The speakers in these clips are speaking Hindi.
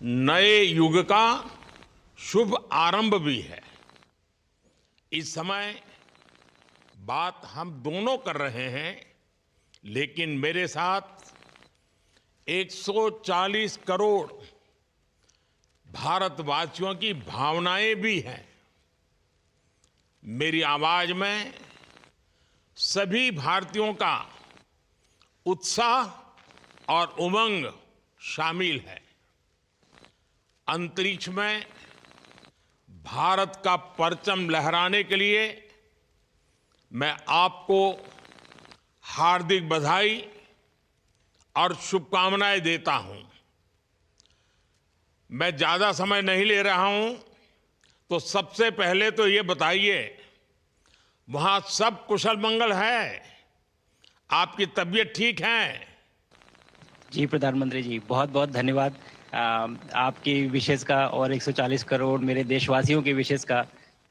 नए युग का शुभ आरंभ भी है। इस समय बात हम दोनों कर रहे हैं, लेकिन मेरे साथ 140 करोड़ भारतवासियों की भावनाएं भी हैं। मेरी आवाज में सभी भारतीयों का उत्साह और उमंग शामिल है। अंतरिक्ष में भारत का परचम लहराने के लिए मैं आपको हार्दिक बधाई और शुभकामनाएं देता हूं। मैं ज्यादा समय नहीं ले रहा हूं, तो सबसे पहले तो ये बताइए, वहां सब कुशल मंगल है? आपकी तबीयत ठीक है? जी प्रधानमंत्री जी, बहुत बहुत धन्यवाद आपकी विशेष का और 140 करोड़ मेरे देशवासियों की विशेष का।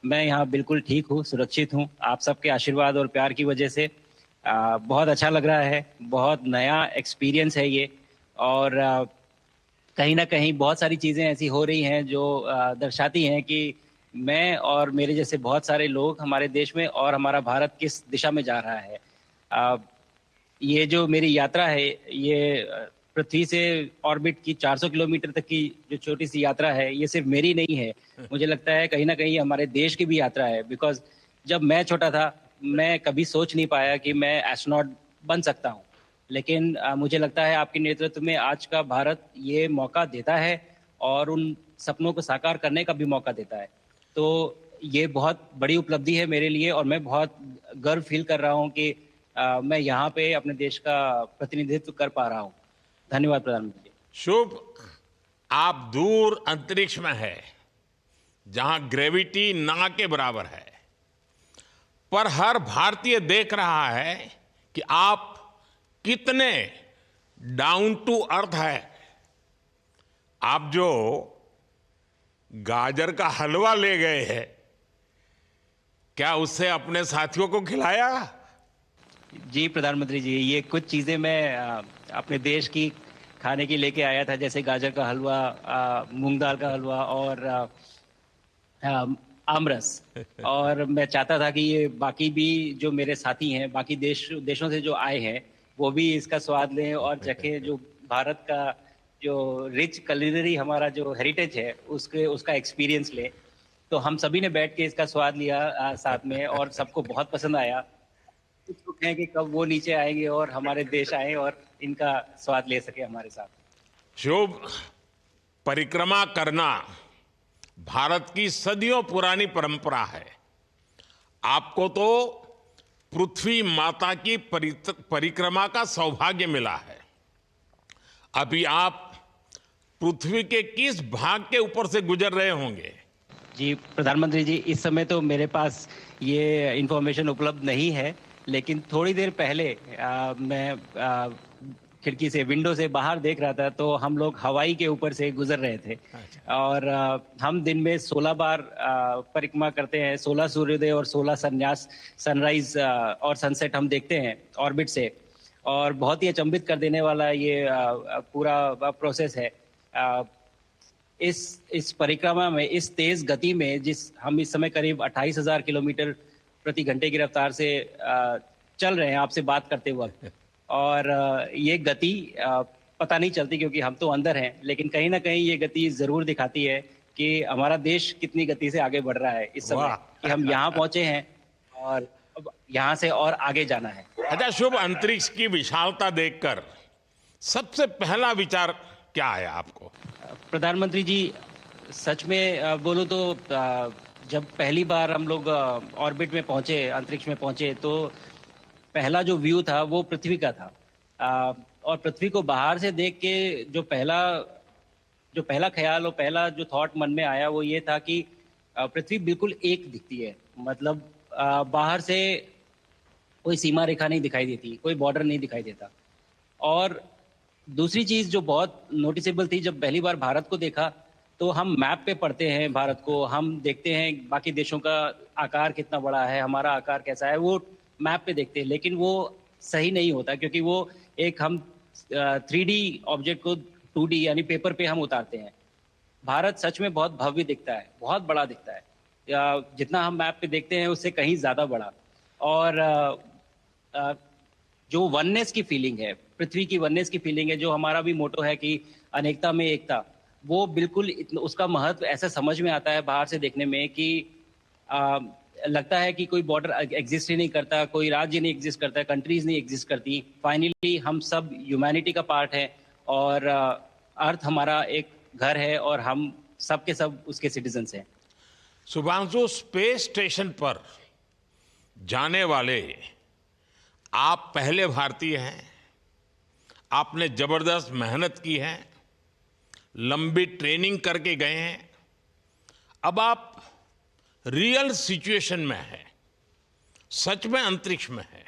मैं यहाँ बिल्कुल ठीक हूँ, सुरक्षित हूँ। आप सबके आशीर्वाद और प्यार की वजह से बहुत अच्छा लग रहा है। बहुत नया एक्सपीरियंस है ये। और कहीं ना कहीं बहुत सारी चीज़ें ऐसी हो रही हैं जो दर्शाती हैं कि मैं और मेरे जैसे बहुत सारे लोग हमारे देश में और हमारा भारत किस दिशा में जा रहा है। ये जो मेरी यात्रा है, ये पृथ्वी से ऑर्बिट की 400 किलोमीटर तक की जो छोटी सी यात्रा है, ये सिर्फ मेरी नहीं है। मुझे लगता है कहीं ना कहीं हमारे देश की भी यात्रा है। बिकॉज जब मैं छोटा था, मैं कभी सोच नहीं पाया कि मैं एस्ट्रोनॉट बन सकता हूँ। लेकिन मुझे लगता है आपके नेतृत्व में आज का भारत ये मौका देता है और उन सपनों को साकार करने का भी मौका देता है। तो ये बहुत बड़ी उपलब्धि है मेरे लिए और मैं बहुत गर्व फील कर रहा हूँ कि मैं यहाँ पे अपने देश का प्रतिनिधित्व कर पा रहा हूँ। धन्यवाद प्रधानमंत्री जी। शुभ। आप दूर अंतरिक्ष में है, जहां ग्रेविटी ना के बराबर है, पर हर भारतीय देख रहा है कि आप कितने डाउन टू अर्थ है। आप जो गाजर का हलवा ले गए हैं, क्या उससे अपने साथियों को खिलाया? जी प्रधानमंत्री जी, ये कुछ चीज़ें मैं अपने देश की खाने की लेके आया था, जैसे गाजर का हलवा, मूंग दाल का हलवा और आमरस। और मैं चाहता था कि ये बाकी भी जो मेरे साथी हैं, बाकी देशों से जो आए हैं, वो भी इसका स्वाद लें और चखें। जो भारत का जो रिच culinary हमारा जो हेरिटेज है, उसके उसका एक्सपीरियंस लें। तो हम सभी ने बैठ के इसका स्वाद लिया साथ में, और सबको बहुत पसंद आया। कुछ लोग हैं कि कब वो नीचे आएंगे और हमारे देश आए और इनका स्वाद ले सके हमारे साथ। शुभ। परिक्रमा करना भारत की सदियों पुरानी परंपरा है। आपको तो पृथ्वी माता की परिक्रमा का सौभाग्य मिला है। अभी आप पृथ्वी के किस भाग के ऊपर से गुजर रहे होंगे? जी प्रधानमंत्री जी, इस समय तो मेरे पास ये इंफॉर्मेशन उपलब्ध नहीं है, लेकिन थोड़ी देर पहले मैं खिड़की से, विंडो से बाहर देख रहा था, तो हम लोग हवाई के ऊपर से गुजर रहे थे। अच्छा। और हम दिन में 16 बार परिक्रमा करते हैं, 16 सूर्योदय और 16 संन्यास, सनराइज और सनसेट हम देखते हैं ऑर्बिट से। और बहुत ही अचंभित कर देने वाला ये पूरा प्रोसेस है। इस परिक्रमा में, इस तेज गति में, जिस हम इस समय करीब 28,000 किलोमीटर प्रति घंटे की रफ्तार से चल रहे हैं आपसे बात करते वक्त। और ये गति पता नहीं चलती क्योंकि हम तो अंदर हैं, लेकिन कहीं ना कहीं ये गति जरूर दिखाती है कि हमारा देश कितनी गति से आगे बढ़ रहा है इस समय, वाह। कि हम यहाँ पहुंचे हैं और अब यहाँ से और आगे जाना है। अच्छा शुभ, अंतरिक्ष की विशालता देखकर सबसे पहला विचार क्या आया आपको? प्रधानमंत्री जी, सच में बोलो तो जब पहली बार हम लोग ऑर्बिट में पहुंचे, अंतरिक्ष में पहुंचे, तो पहला जो व्यू था वो पृथ्वी का था। और पृथ्वी को बाहर से देख के जो पहला ख्याल और पहला जो थॉट मन में आया वो ये था कि पृथ्वी बिल्कुल एक दिखती है। मतलब बाहर से कोई सीमा रेखा नहीं दिखाई देती, कोई बॉर्डर नहीं दिखाई देता। और दूसरी चीज जो बहुत नोटिसेबल थी, जब पहली बार भारत को देखा, तो हम मैप पे पढ़ते हैं भारत को, हम देखते हैं बाकी देशों का आकार कितना बड़ा है, हमारा आकार कैसा है, वो मैप पे देखते हैं। लेकिन वो सही नहीं होता, क्योंकि वो एक हम 3D ऑब्जेक्ट को 2D यानी पेपर पे हम उतारते हैं। भारत सच में बहुत भव्य दिखता है, बहुत बड़ा दिखता है। जितना हम मैप पे देखते हैं उससे कहीं ज़्यादा बड़ा। और अ, जो वननेस की फीलिंग है, पृथ्वी की वननेस की फीलिंग है, जो हमारा भी मोटो है कि अनेकता में एकता, वो बिल्कुल उसका महत्व ऐसा समझ में आता है बाहर से देखने में कि अ, लगता है कि कोई बॉर्डर एग्जिस्ट ही नहीं करता, कोई राज्य नहीं एग्जिस्ट करता, कंट्रीज नहीं एग्जिस्ट करती। फाइनली हम सब ह्यूमैनिटी का पार्ट है और अर्थ हमारा एक घर है और हम सब के सब उसके सिटीजन्स हैं। शुभांशु, स्पेस स्टेशन पर जाने वाले आप पहले भारतीय हैं। आपने जबरदस्त मेहनत की है, लंबी ट्रेनिंग करके गए हैं। अब आप रियल सिचुएशन में हैं, सच में अंतरिक्ष में हैं।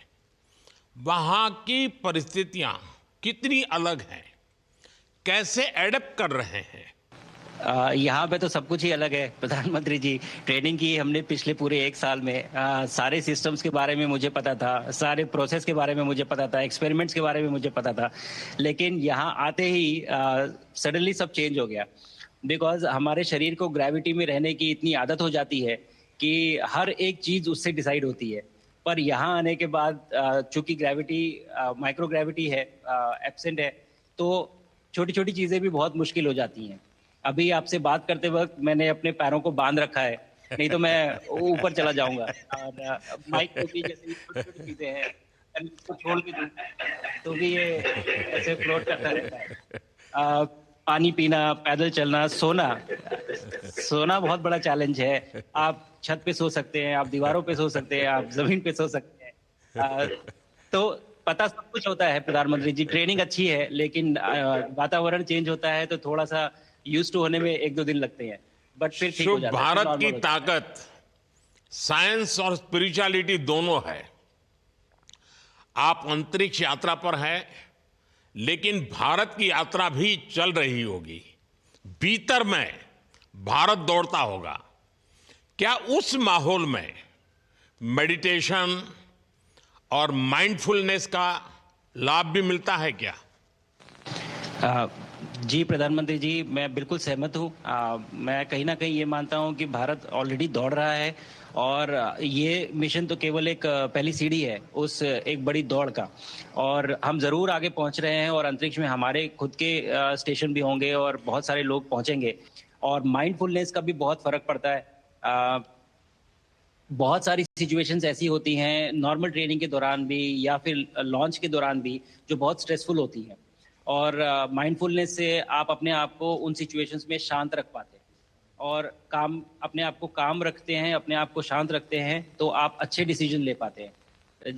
वहां की परिस्थितियां कितनी अलग हैं, कैसे एडप्ट कर रहे हैं? यहाँ पे तो सब कुछ ही अलग है प्रधानमंत्री जी। ट्रेनिंग की हमने पिछले पूरे 1 साल में। सारे सिस्टम्स के बारे में मुझे पता था, सारे प्रोसेस के बारे में मुझे पता था, एक्सपेरिमेंट्स के बारे में मुझे पता था। लेकिन यहाँ आते ही सडनली सब चेंज हो गया। बिकॉज हमारे शरीर को ग्रेविटी में रहने की इतनी आदत हो जाती है कि हर एक चीज उससे डिसाइड होती है। पर यहाँ आने के बाद चूंकि ग्रेविटी माइक्रो ग्रेविटी है, एब्सेंट है, तो छोटी छोटी चीजें भी बहुत मुश्किल हो जाती हैं। अभी आपसे बात करते वक्त मैंने अपने पैरों को बांध रखा है, नहीं तो मैं ऊपर चला जाऊंगा। और माइक को भी जैसे छोटी छोटी चीजें हैं, अगर इसको छोड़ के दूं तो भी ये ऐसे फ्लोट करता रहता है। पानी पीना, पैदल चलना, सोना। सोना बहुत बड़ा चैलेंज है। आप छत पे सो सकते हैं, आप दीवारों पे सो सकते हैं, आप जमीन पे सो सकते हैं। तो पता सब कुछ होता है प्रधानमंत्री जी। ट्रेनिंग अच्छी है, लेकिन वातावरण चेंज होता है तो थोड़ा सा यूज टू होने में 1-2 दिन लगते हैं, बट फिर ठीक हो शुभ, जाता है, फिर भारत की नॉर्मल हो जाता है। ताकत साइंस और स्पिरिचुअलिटी दोनों है। आप अंतरिक्ष यात्रा पर हैं, लेकिन भारत की यात्रा भी चल रही होगी। भीतर में भारत दौड़ता होगा। क्या उस माहौल में मेडिटेशन और माइंडफुलनेस का लाभ भी मिलता है क्या? अ, जी प्रधानमंत्री जी, मैं बिल्कुल सहमत हूँ। मैं कहीं ना कहीं ये मानता हूँ कि भारत ऑलरेडी दौड़ रहा है और ये मिशन तो केवल एक पहली सीढ़ी है उस एक बड़ी दौड़ का। और हम जरूर आगे पहुंच रहे हैं और अंतरिक्ष में हमारे खुद के स्टेशन भी होंगे और बहुत सारे लोग पहुंचेंगे। और माइंडफुलनेस का भी बहुत फर्क पड़ता है। अ, बहुत सारी सिचुएशंस ऐसी होती हैं नॉर्मल ट्रेनिंग के दौरान भी या फिर लॉन्च के दौरान भी, जो बहुत स्ट्रेसफुल होती हैं। और माइंडफुलनेस से आप अपने आप को उन सिचुएशंस में शांत रख पाते हैं और काम अपने आप को काम रखते हैं, अपने आप को शांत रखते हैं, तो आप अच्छे डिसीजन ले पाते हैं।